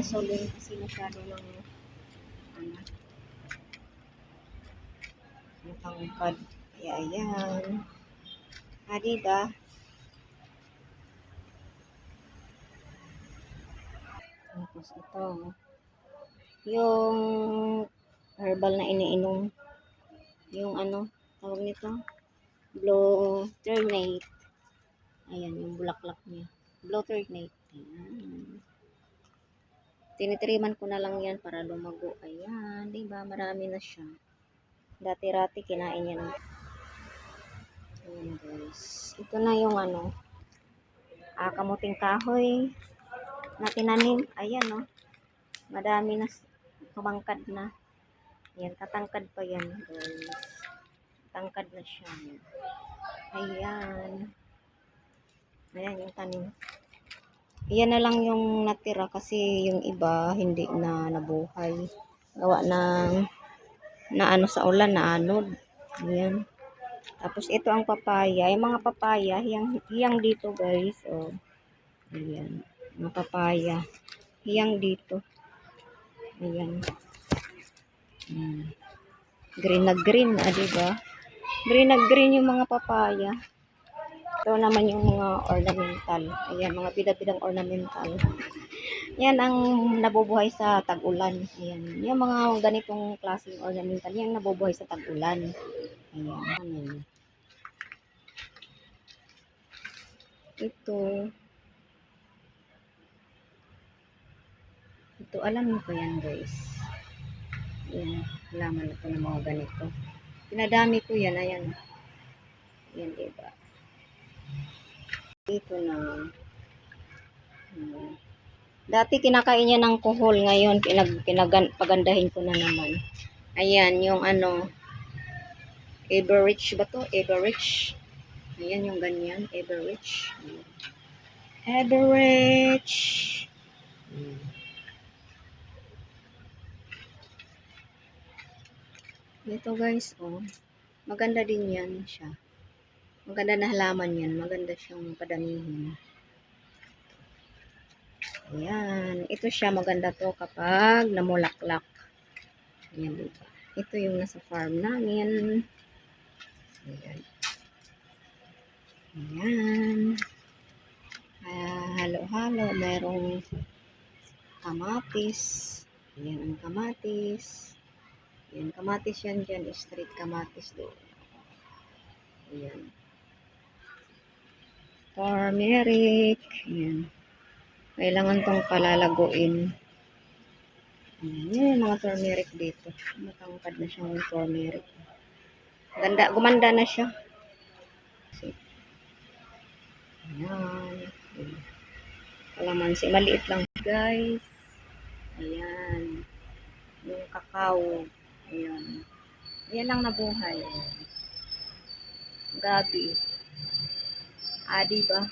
gasoline kasi masyado ng ano, matangkad. Kaya ayan. Diba? Tapos ito. Yung herbal na iniinom. Yung ano, tawag nito? Blue ternate. Ayan, yung bulaklak niya. Blue ternate. Ayan. Tinitriman ko na lang yan para lumago. Ayan, diba? Marami na siya. Dati-rati kinain yan. Ayan guys. Ito na yung ano, kamuting kahoy na tinanim. Ayan no. Madami na kumangkad na. Ayan, katangkad pa yan guys. Tangkad na siya. Ayan. Ayan yung tanim. Ayan na lang yung natira kasi yung iba hindi na nabuhay. Gawa ng na ano sa ulan, na anod. Ayan. Tapos ito ang papaya. Yung mga papaya, hiyang dito guys. Oh. Ayan. Mga papaya. Hiyang dito. Ayan. Green na green. Diba? Green na green yung mga papaya. Ito naman yung mga ornamental. Ayan, mga bida-bidang ornamental. Yan ang nabubuhay sa tag-ulan. Ayan. Yung mga ganitong klaseng ornamental, yan nabubuhay sa tag-ulan. Ayan. Ito alam niyo po yan guys. Ayan, halaman ito ng mga ganito. Pinadami ko yan, ayan. Ayan, diba? Ito na. Dati kinakain niya ng kuhol, ngayon pagandahin ko na naman. Ayan, yung ano, Everrich ba to? Everrich. Ayan yung ganyan, Everrich. Everrich. Ito guys, oh. Maganda din yan siya. Maganda na halaman yan. Maganda siyang padamihin. Ayan. Ito siya, maganda to kapag namulaklak. Ayan, diba? Ito yung nasa farm namin. Ayan. Ayan. Halo-halo. Merong kamatis. Ayan ang kamatis. Ayan, kamatis yan dyan. Straight kamatis doon. Ayan. Turmeric. Ayan. Kailangan tong palalaguin. Ayan, yung mga turmeric dito. Matangkad na siyang turmeric. Ganda, gumanda na siya. Ayan. Kalamansi, maliit lang guys. Ayan. Yung kakao. Ayan. Ayan lang nabuhay. Gabi. Diba?